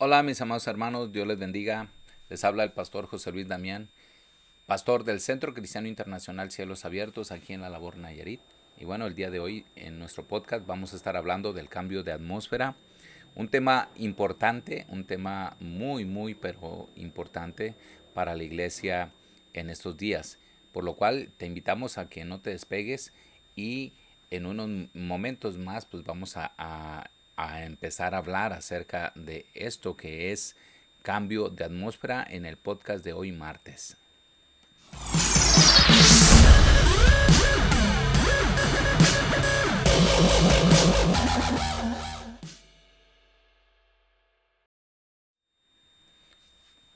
Hola mis amados hermanos, Dios les bendiga. Les habla el pastor José Luis Damián, pastor del Centro Cristiano Internacional Cielos Abiertos aquí en La Labor, Nayarit. Y bueno, el día de hoy en nuestro podcast vamos a estar hablando del cambio de atmósfera. Un tema importante, un tema pero importante para la iglesia en estos días. Por lo cual te invitamos a que no te despegues y en unos momentos más pues vamos a empezar a hablar acerca de esto que es cambio de atmósfera en el podcast de hoy martes.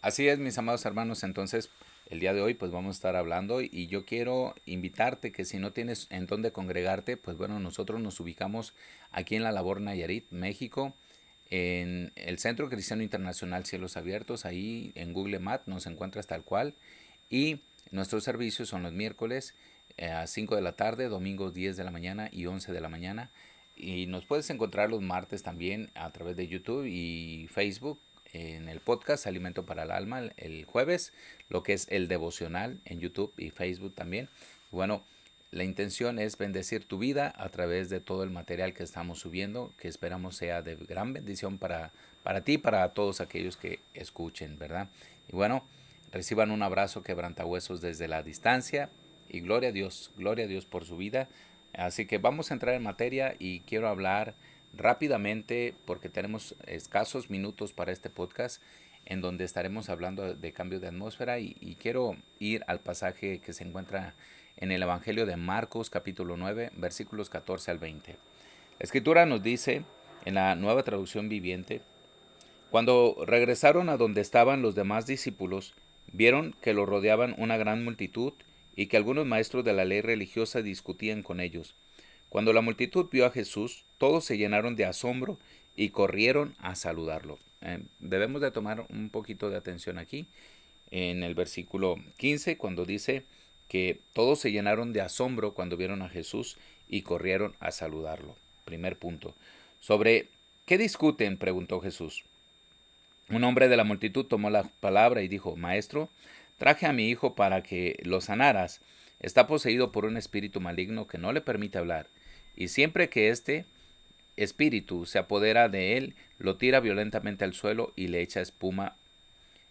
Así es, mis amados hermanos, entonces el día de hoy pues vamos a estar hablando y yo quiero invitarte que si no tienes en dónde congregarte, pues bueno, nosotros nos ubicamos aquí en La Labor, Nayarit, México, en el Centro Cristiano Internacional Cielos Abiertos, ahí en Google Maps nos encuentras tal cual, y nuestros servicios son los miércoles a 5 de la tarde, domingos 10 de la mañana y 11 de la mañana, y nos puedes encontrar los martes también a través de YouTube y Facebook en el podcast Alimento para el Alma el jueves, lo que es el devocional en YouTube y Facebook también. Bueno, la intención es bendecir tu vida a través de todo el material que estamos subiendo, que esperamos sea de gran bendición para ti y para todos aquellos que escuchen, ¿verdad? Y bueno, reciban un abrazo quebrantahuesos desde la distancia y gloria a Dios por su vida. Así que vamos a entrar en materia y quiero hablar rápidamente porque tenemos escasos minutos para este podcast en donde estaremos hablando de cambio de atmósfera y quiero ir al pasaje que se encuentra en el Evangelio de Marcos capítulo 9 versículos 14 al 20. La escritura nos dice en la Nueva Traducción Viviente: cuando regresaron a donde estaban los demás discípulos, vieron que los rodeaban una gran multitud y que algunos maestros de la ley religiosa discutían con ellos. Cuando la multitud vio a Jesús, todos se llenaron de asombro y corrieron a saludarlo. Debemos de tomar un poquito de atención aquí, en el versículo 15, cuando dice que todos se llenaron de asombro cuando vieron a Jesús y corrieron a saludarlo. Primer punto. ¿Sobre qué discuten?, preguntó Jesús. Un hombre de la multitud tomó la palabra y dijo: Maestro, traje a mi hijo para que lo sanaras. Está poseído por un espíritu maligno que no le permite hablar, y siempre que este espíritu se apodera de él, lo tira violentamente al suelo y le echa espuma,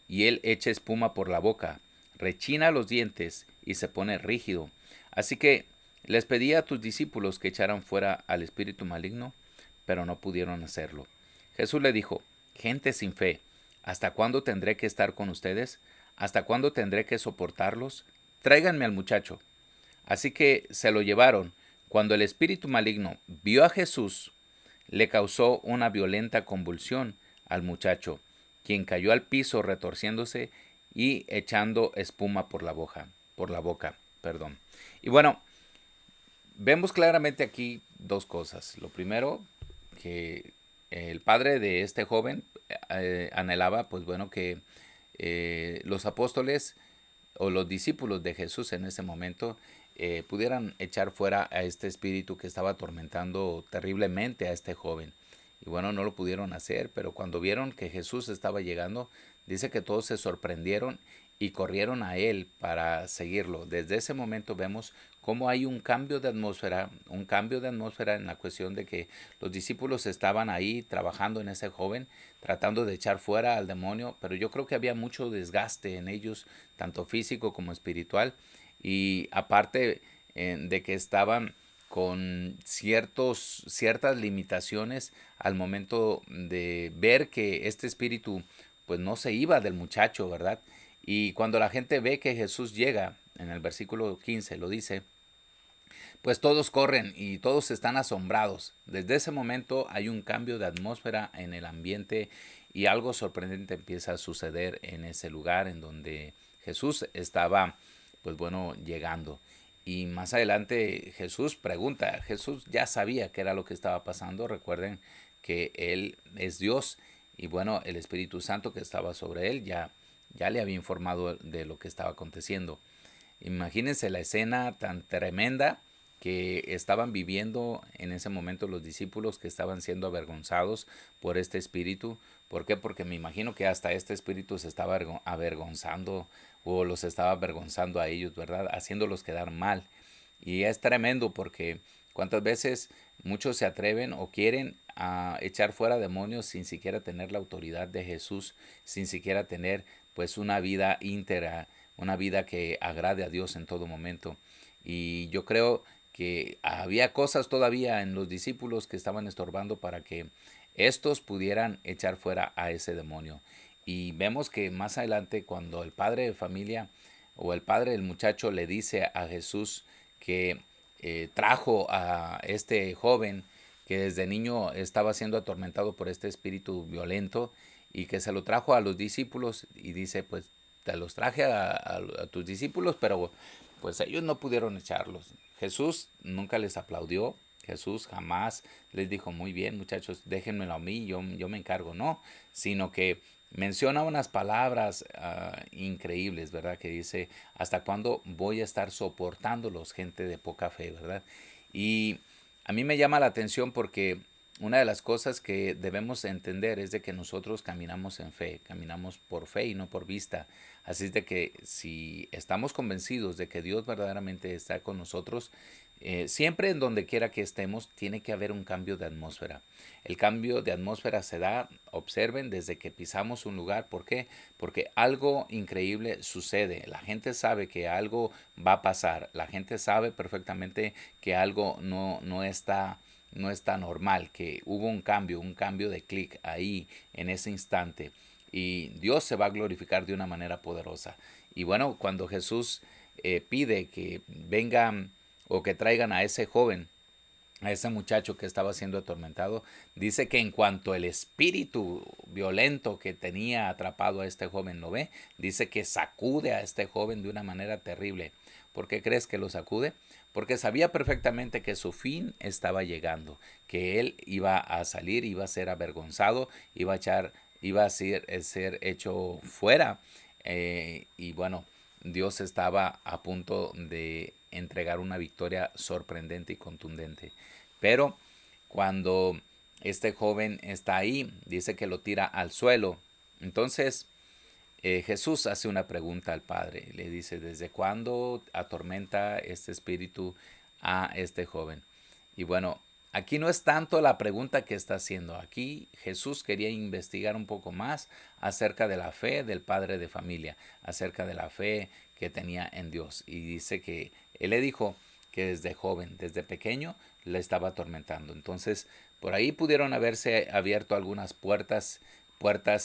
y él echa espuma por la boca, rechina los dientes y se pone rígido. Así que les pedí a tus discípulos que echaran fuera al espíritu maligno, pero no pudieron hacerlo. Jesús le dijo: Gente sin fe, ¿hasta cuándo tendré que estar con ustedes? ¿Hasta cuándo tendré que soportarlos? Tráiganme al muchacho. Así que se lo llevaron. Cuando el espíritu maligno vio a Jesús, le causó una violenta convulsión al muchacho, quien cayó al piso retorciéndose y echando espuma por la boca, perdón. Y bueno, vemos claramente aquí dos cosas. Lo primero, que el padre de este joven anhelaba, pues bueno, que los apóstoles o los discípulos de Jesús en ese momento pudieran echar fuera a este espíritu que estaba atormentando terriblemente a este joven. Y bueno, no lo pudieron hacer, pero cuando vieron que Jesús estaba llegando, dice que todos se sorprendieron y corrieron a él para seguirlo. Desde ese momento vemos cómo hay un cambio de atmósfera en la cuestión de que los discípulos estaban ahí trabajando en ese joven, tratando de echar fuera al demonio, pero yo creo que había mucho desgaste en ellos, tanto físico como espiritual, y aparte de que estaban con ciertas limitaciones al momento de ver que este espíritu pues no se iba del muchacho, ¿verdad? Y cuando la gente ve que Jesús llega, en el versículo 15 lo dice, pues todos corren y todos están asombrados. Desde ese momento hay un cambio de atmósfera en el ambiente y algo sorprendente empieza a suceder en ese lugar en donde Jesús estaba, pues bueno, llegando. Y más adelante Jesús pregunta, Jesús ya sabía qué era lo que estaba pasando. Recuerden que Él es Dios y bueno, el Espíritu Santo que estaba sobre Él ya le había informado de lo que estaba aconteciendo. Imagínense la escena tan tremenda que estaban viviendo en ese momento los discípulos, que estaban siendo avergonzados por este espíritu. ¿Por qué? Porque me imagino que hasta este espíritu se estaba avergonzando o los estaba avergonzando a ellos, ¿verdad? Haciéndolos quedar mal. Y es tremendo porque cuántas veces muchos se atreven o quieren a echar fuera demonios sin siquiera tener la autoridad de Jesús, sin siquiera tener pues una vida íntegra, una vida que agrade a Dios en todo momento. Y yo creo que había cosas todavía en los discípulos que estaban estorbando para que estos pudieran echar fuera a ese demonio. Y vemos que más adelante cuando el padre de familia o el padre del muchacho le dice a Jesús que trajo a este joven que desde niño estaba siendo atormentado por este espíritu violento y que se lo trajo a los discípulos y dice, pues te los traje a tus discípulos, pero pues ellos no pudieron echarlos. Jesús nunca les aplaudió. Jesús jamás les dijo, muy bien muchachos, déjenmelo a mí, yo me encargo. No, sino que menciona unas palabras increíbles, ¿verdad? Que dice, ¿hasta cuándo voy a estar soportándolos, gente de poca fe, ¿verdad? Y a mí me llama la atención porque una de las cosas que debemos entender es de que nosotros caminamos en fe, caminamos por fe y no por vista. Así es de que si estamos convencidos de que Dios verdaderamente está con nosotros, siempre en donde quiera que estemos, tiene que haber un cambio de atmósfera. El cambio de atmósfera se da, observen, desde que pisamos un lugar. ¿Por qué? Porque algo increíble sucede. La gente sabe que algo va a pasar. La gente sabe perfectamente que algo no está normal, que hubo un cambio de clic ahí en ese instante. Y Dios se va a glorificar de una manera poderosa. Y bueno, cuando Jesús pide que vengan o que traigan a ese joven, a ese muchacho que estaba siendo atormentado, dice que en cuanto el espíritu violento que tenía atrapado a este joven lo ve, dice que sacude a este joven de una manera terrible. ¿Por qué crees que lo sacude? Porque sabía perfectamente que su fin estaba llegando, que él iba a salir, iba a ser avergonzado, iba a ser hecho fuera. Y bueno, Dios estaba a punto de entregar una victoria sorprendente y contundente. Pero cuando este joven está ahí, dice que lo tira al suelo. Entonces Jesús hace una pregunta al Padre. Le dice, ¿desde cuándo atormenta este espíritu a este joven? Y bueno, aquí no es tanto la pregunta que está haciendo. Aquí Jesús quería investigar un poco más acerca de la fe del padre de familia, acerca de la fe que tenía en Dios. Y dice que él le dijo que desde joven, desde pequeño, le estaba atormentando. Entonces, por ahí pudieron haberse abierto algunas puertas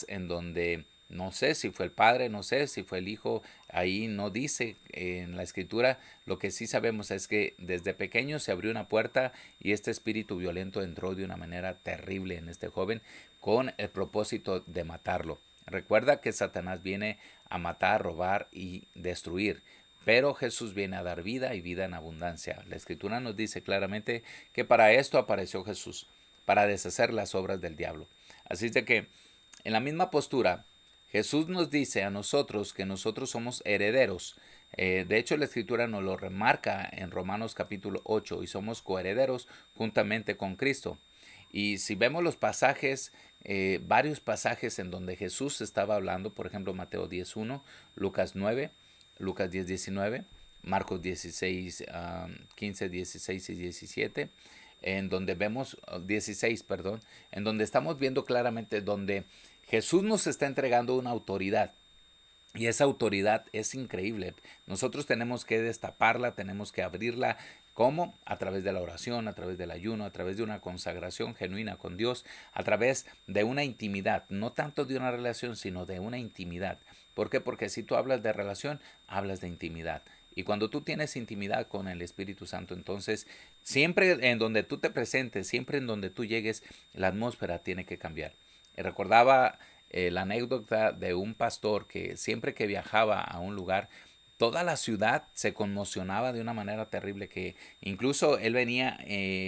en donde no sé si fue el padre, no sé si fue el hijo, ahí no dice en la escritura. Lo que sí sabemos es que desde pequeño se abrió una puerta y este espíritu violento entró de una manera terrible en este joven con el propósito de matarlo. Recuerda que Satanás viene a matar, robar y destruir. Pero Jesús viene a dar vida y vida en abundancia. La escritura nos dice claramente que para esto apareció Jesús, para deshacer las obras del diablo. Así es de que en la misma postura, Jesús nos dice a nosotros que nosotros somos herederos. De hecho, la escritura nos lo remarca en Romanos capítulo 8 y somos coherederos juntamente con Cristo. Y si vemos los pasajes, varios pasajes en donde Jesús estaba hablando, por ejemplo, Mateo 10.1, Lucas 9, Lucas 10.19, Marcos 16, 15, 16 y 17, en donde vemos, 16, perdón, en donde estamos viendo claramente donde Jesús nos está entregando una autoridad. Y esa autoridad es increíble. Nosotros tenemos que destaparla, tenemos que abrirla. ¿Cómo? A través de la oración, a través del ayuno, a través de una consagración genuina con Dios, a través de una intimidad, no tanto de una relación, sino de una intimidad. ¿Por qué? Porque si tú hablas de relación, hablas de intimidad. Y cuando tú tienes intimidad con el Espíritu Santo, entonces siempre en donde tú te presentes, siempre en donde tú llegues, la atmósfera tiene que cambiar. Recordaba la anécdota de un pastor que siempre que viajaba a un lugar, toda la ciudad se conmocionaba de una manera terrible, que incluso él venía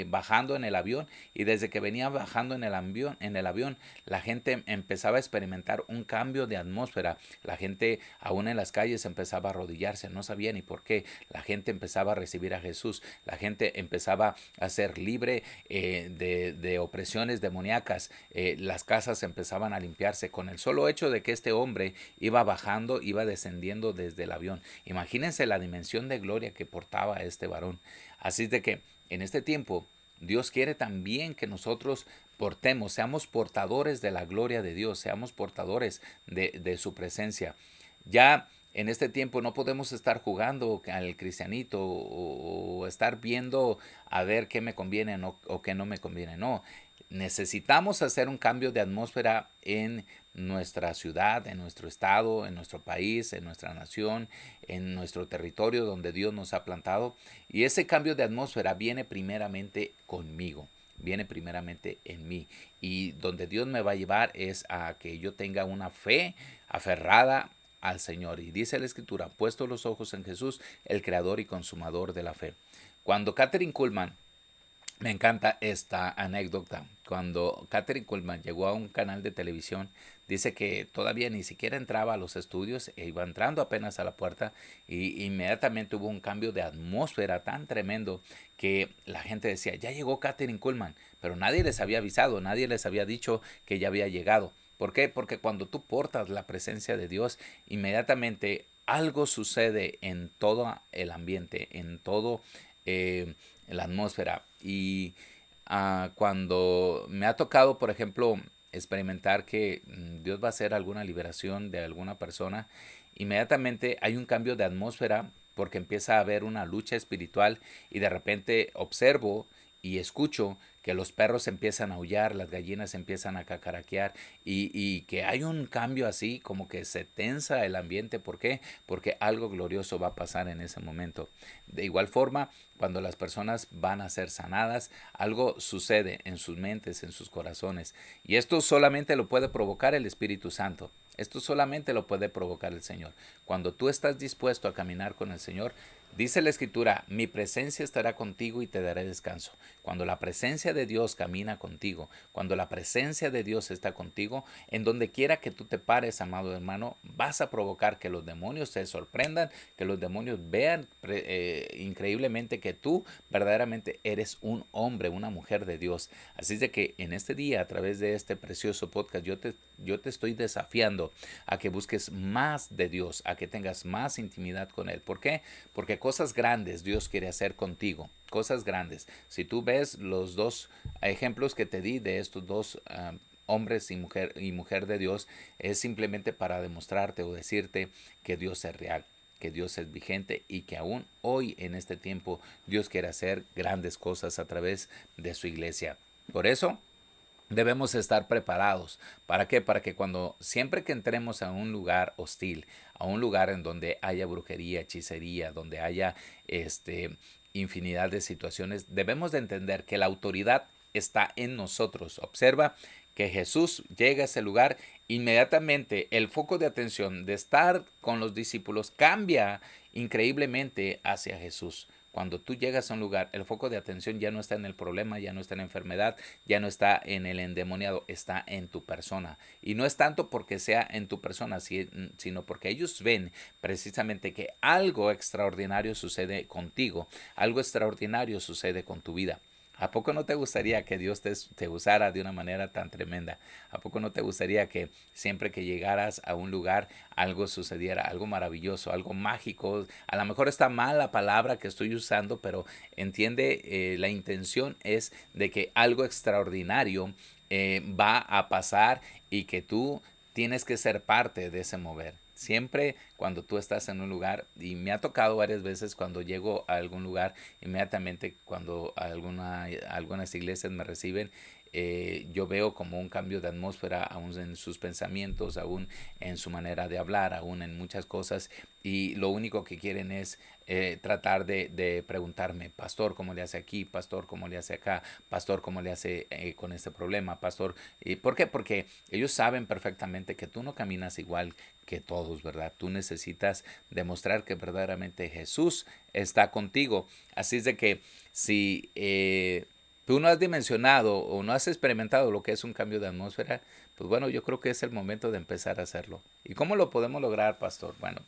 bajando en el avión, y desde que venía bajando en el avión, la gente empezaba a experimentar un cambio de atmósfera. La gente aún en las calles empezaba a arrodillarse, no sabía ni por qué. La gente empezaba a recibir a Jesús, la gente empezaba a ser libre de opresiones demoníacas. Las casas empezaban a limpiarse con el solo hecho de que este hombre iba bajando, iba descendiendo desde el avión. Imagínense la dimensión de gloria que portaba este varón. Así de que en este tiempo Dios quiere también que nosotros portemos, seamos portadores de la gloria de Dios, seamos portadores de su presencia. Ya en este tiempo no podemos estar jugando al cristianito o estar viendo a ver qué me conviene o qué no me conviene. No, necesitamos hacer un cambio de atmósfera en nuestra ciudad, en nuestro estado, en nuestro país, en nuestra nación, en nuestro territorio donde Dios nos ha plantado. Y ese cambio de atmósfera viene primeramente conmigo, viene primeramente en mí. Y donde Dios me va a llevar es a que yo tenga una fe aferrada al Señor. Y dice la Escritura, puesto los ojos en Jesús, el creador y consumador de la fe. Cuando Kathryn Kuhlman, me encanta esta anécdota. Cuando Kathryn Kuhlman llegó a un canal de televisión, dice que todavía ni siquiera entraba a los estudios, e iba entrando apenas a la puerta, y inmediatamente hubo un cambio de atmósfera tan tremendo que la gente decía, ya llegó Kathryn Kuhlman, pero nadie les había avisado, nadie les había dicho que ya había llegado. ¿Por qué? Porque cuando tú portas la presencia de Dios, inmediatamente algo sucede en todo el ambiente, en todo la atmósfera. Y cuando me ha tocado, por ejemplo, experimentar que Dios va a hacer alguna liberación de alguna persona, inmediatamente hay un cambio de atmósfera porque empieza a haber una lucha espiritual, y de repente observo y escucho que los perros empiezan a aullar, las gallinas empiezan a cacaraquear, y que hay un cambio así, como que se tensa el ambiente. ¿Por qué? Porque algo glorioso va a pasar en ese momento. De igual forma, cuando las personas van a ser sanadas, algo sucede en sus mentes, en sus corazones. Y esto solamente lo puede provocar el Espíritu Santo. Esto solamente lo puede provocar el Señor. Cuando tú estás dispuesto a caminar con el Señor, dice la Escritura, mi presencia estará contigo y te daré descanso. Cuando la presencia de Dios camina contigo, cuando la presencia de Dios está contigo, en donde quiera que tú te pares, amado hermano, vas a provocar que los demonios se sorprendan, que los demonios vean increíblemente que tú verdaderamente eres un hombre, una mujer de Dios. Así es de que en este día, a través de este precioso podcast, yo te estoy desafiando a que busques más de Dios, a que tengas más intimidad con Él. ¿Por qué? Porque cosas grandes Dios quiere hacer contigo, cosas grandes. Si tú ves los dos ejemplos que te di de estos dos hombres y mujer de Dios, es simplemente para demostrarte o decirte que Dios es real, que Dios es vigente, y que aún hoy en este tiempo Dios quiere hacer grandes cosas a través de su iglesia. Por eso debemos estar preparados. ¿Para qué? Para que siempre que entremos a un lugar hostil, a un lugar en donde haya brujería, hechicería, donde haya infinidad de situaciones, debemos de entender que la autoridad está en nosotros. Observa que Jesús llega a ese lugar, inmediatamente el foco de atención de estar con los discípulos cambia increíblemente hacia Jesús. Cuando tú llegas a un lugar, el foco de atención ya no está en el problema, ya no está en la enfermedad, ya no está en el endemoniado, está en tu persona. Y no es tanto porque sea en tu persona, sino porque ellos ven precisamente que algo extraordinario sucede contigo, algo extraordinario sucede con tu vida. ¿A poco no te gustaría que Dios te usara de una manera tan tremenda? ¿A poco no te gustaría que siempre que llegaras a un lugar algo sucediera, algo maravilloso, algo mágico? A lo mejor está mal la palabra que estoy usando, pero entiende, la intención es de que algo extraordinario va a pasar, y que tú tienes que ser parte de ese mover. Siempre cuando tú estás en un lugar, y me ha tocado varias veces cuando llego a algún lugar, inmediatamente cuando algunas iglesias me reciben, yo veo como un cambio de atmósfera aún en sus pensamientos, aún en su manera de hablar, aún en muchas cosas, y lo único que quieren es tratar de preguntarme, pastor, ¿cómo le hace aquí? Pastor, ¿cómo le hace acá? Pastor, ¿cómo le hace con este problema? Pastor, ¿y por qué? Porque ellos saben perfectamente que tú no caminas igual que todos, ¿verdad? Tú necesitas demostrar que verdaderamente Jesús está contigo. Así es de que si tú no has dimensionado o no has experimentado lo que es un cambio de atmósfera, pues bueno, yo creo que es el momento de empezar a hacerlo. ¿Y cómo lo podemos lograr, pastor? Bueno,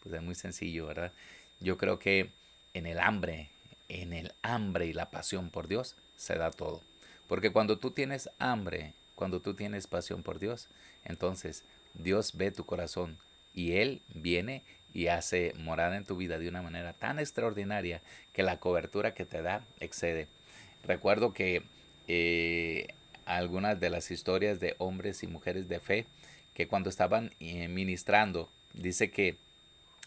pues es muy sencillo, ¿verdad? Yo creo que en en el hambre y la pasión por Dios se da todo. Porque cuando tú tienes hambre, cuando tú tienes pasión por Dios, entonces Dios ve tu corazón y Él viene y hace morada en tu vida de una manera tan extraordinaria que la cobertura que te da excede. Recuerdo que eh, algunas de las historias de hombres y mujeres de fe que cuando estaban ministrando, dice que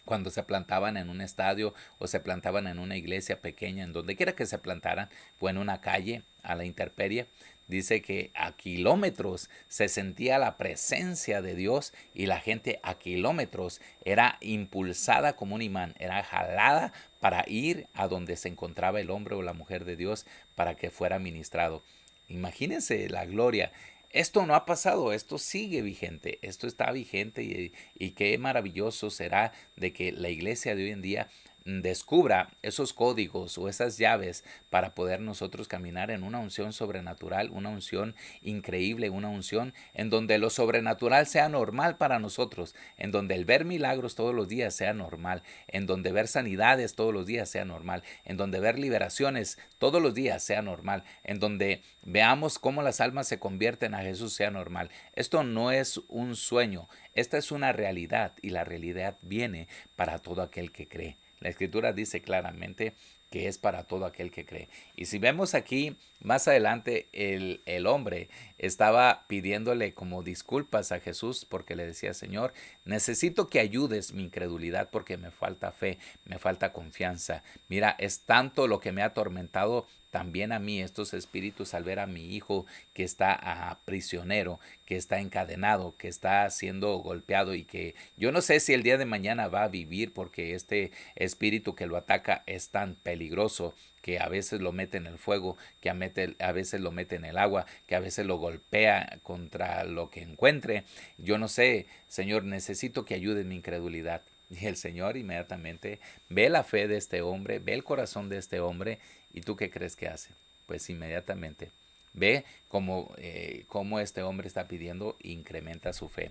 cuando se plantaban en un estadio o se plantaban en una iglesia pequeña, en donde quiera que se plantaran, o en una calle a la intemperie, dice que a kilómetros se sentía la presencia de Dios y la gente a kilómetros era impulsada como un imán, era jalada para ir a donde se encontraba el hombre o la mujer de Dios para que fuera ministrado. Imagínense la gloria. Esto no ha pasado, esto sigue vigente, esto está vigente y qué maravilloso será de que la iglesia de hoy en día descubra esos códigos o esas llaves para poder nosotros caminar en una unción sobrenatural, una unción increíble, una unción en donde lo sobrenatural sea normal para nosotros, en donde el ver milagros todos los días sea normal, en donde ver sanidades todos los días sea normal, en donde ver liberaciones todos los días sea normal, en donde veamos cómo las almas se convierten a Jesús sea normal. Esto no es un sueño, esta es una realidad y la realidad viene para todo aquel que cree. La escritura dice claramente que es para todo aquel que cree. Y si vemos aquí, más adelante, el hombre estaba pidiéndole como disculpas a Jesús porque le decía, Señor, necesito que ayudes mi incredulidad porque me falta fe, me falta confianza. Mira, es tanto lo que me ha atormentado también a mí estos espíritus al ver a mi hijo que está prisionero, que está encadenado, que está siendo golpeado y que yo no sé si el día de mañana va a vivir porque este espíritu que lo ataca es tan peligroso que a veces lo mete en el fuego, que a veces lo mete en el agua, que a veces lo golpea contra lo que encuentre. Yo no sé, Señor, necesito que ayude en mi incredulidad. Y el Señor inmediatamente ve la fe de este hombre, ve el corazón de este hombre. ¿Y tú qué crees que hace? Pues inmediatamente ve cómo este hombre está pidiendo, incrementa su fe.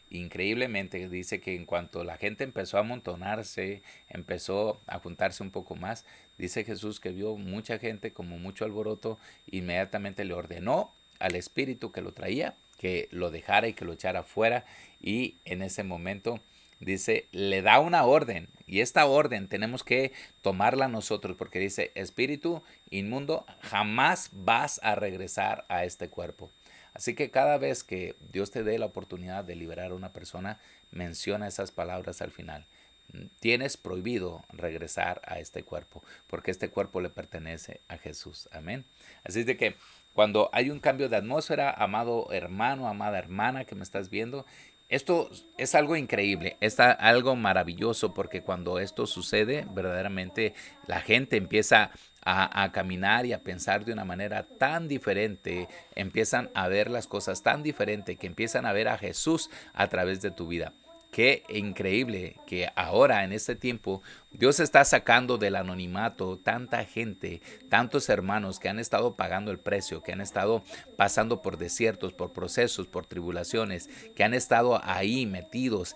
Increíblemente dice que en cuanto la gente empezó a amontonarse, empezó a juntarse un poco más, dice Jesús que vio mucha gente como mucho alboroto, inmediatamente le ordenó al espíritu que lo traía que lo dejara y que lo echara fuera y en ese momento dice, le da una orden y esta orden tenemos que tomarla nosotros porque dice, espíritu inmundo, jamás vas a regresar a este cuerpo. Así que cada vez que Dios te dé la oportunidad de liberar a una persona, menciona esas palabras al final. Tienes prohibido regresar a este cuerpo, porque este cuerpo le pertenece a Jesús. Amén. Así es de que cuando hay un cambio de atmósfera, amado hermano, amada hermana que me estás viendo, esto es algo increíble, es algo maravilloso porque cuando esto sucede, verdaderamente la gente empieza a caminar y a pensar de una manera tan diferente, empiezan a ver las cosas tan diferente, que empiezan a ver a Jesús a través de tu vida. Qué increíble que ahora en este tiempo Dios está sacando del anonimato tanta gente, tantos hermanos que han estado pagando el precio, que han estado pasando por desiertos, por procesos, por tribulaciones, que han estado ahí metidos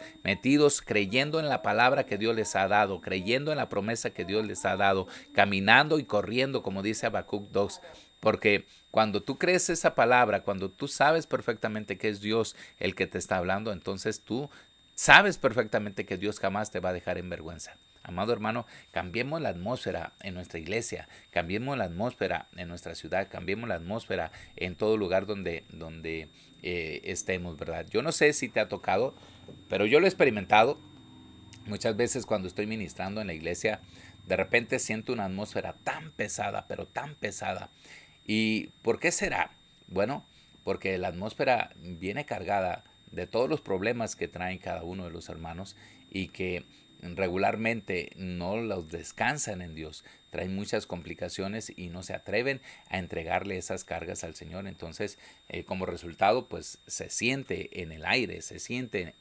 creyendo en la palabra que Dios les ha dado, creyendo en la promesa que Dios les ha dado, caminando y corriendo, como dice Habacuc 2. Porque cuando tú crees esa palabra, cuando tú sabes perfectamente que es Dios el que te está hablando, entonces tú sabes perfectamente que Dios jamás te va a dejar en vergüenza. Amado hermano, cambiemos la atmósfera en nuestra iglesia, cambiemos la atmósfera en nuestra ciudad, cambiemos la atmósfera en todo lugar donde estemos, ¿verdad? Yo no sé si te ha tocado, pero yo lo he experimentado. Muchas veces cuando estoy ministrando en la iglesia, de repente siento una atmósfera tan pesada, pero tan pesada. ¿Y por qué será? Bueno, porque la atmósfera viene cargada de todos los problemas que traen cada uno de los hermanos y que regularmente no los descansan en Dios, traen muchas complicaciones y no se atreven a entregarle esas cargas al Señor. Entonces, como resultado, pues se siente en el aire, se siente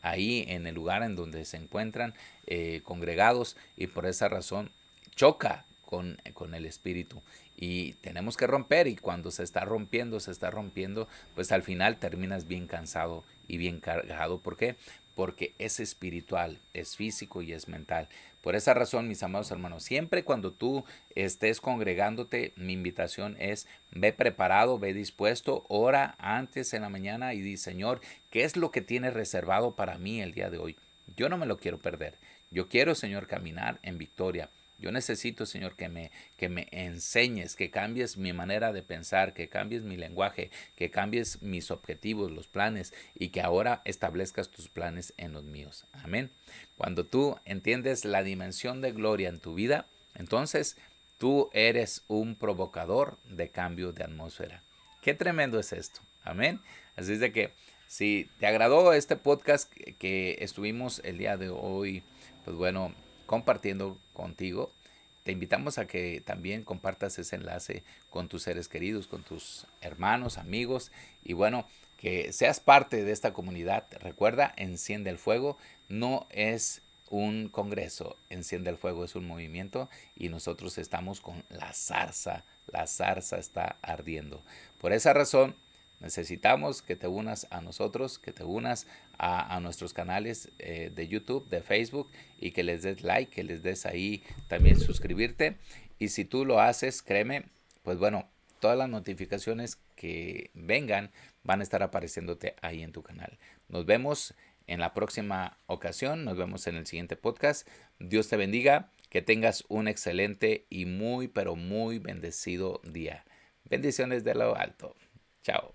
ahí en el lugar en donde se encuentran congregados, y por esa razón choca con el espíritu, y tenemos que romper, y cuando se está rompiendo, pues al final terminas bien cansado y bien cargado. ¿Por qué? Porque es espiritual, es físico y es mental. Por esa razón, mis amados hermanos, siempre cuando tú estés congregándote, mi invitación es: ve preparado, ve dispuesto, ora antes en la mañana y di: Señor, ¿qué es lo que tienes reservado para mí el día de hoy? Yo no me lo quiero perder. Yo quiero, Señor, caminar en victoria. Yo necesito, Señor, que me enseñes, que cambies mi manera de pensar, que cambies mi lenguaje, que cambies mis objetivos, los planes, y que ahora establezcas tus planes en los míos. Amén. Cuando tú entiendes la dimensión de gloria en tu vida, entonces tú eres un provocador de cambio de atmósfera. Qué tremendo es esto. Amén. Así es de que si te agradó este podcast que estuvimos el día de hoy, pues bueno, compartiendo contigo, te invitamos a que también compartas ese enlace con tus seres queridos, con tus hermanos, amigos, y bueno, que seas parte de esta comunidad. Recuerda, Enciende el Fuego no es un congreso, Enciende el Fuego es un movimiento, y nosotros estamos con la zarza está ardiendo. Por esa razón, necesitamos que te unas a nosotros, que te unas a nuestros canales de YouTube, de Facebook, y que les des like, que les des ahí también suscribirte. Y si tú lo haces, créeme, pues bueno, todas las notificaciones que vengan van a estar apareciéndote ahí en tu canal. Nos vemos en la próxima ocasión, nos vemos en el siguiente podcast. Dios te bendiga, que tengas un excelente y muy, pero muy bendecido día. Bendiciones de lo alto. Chao.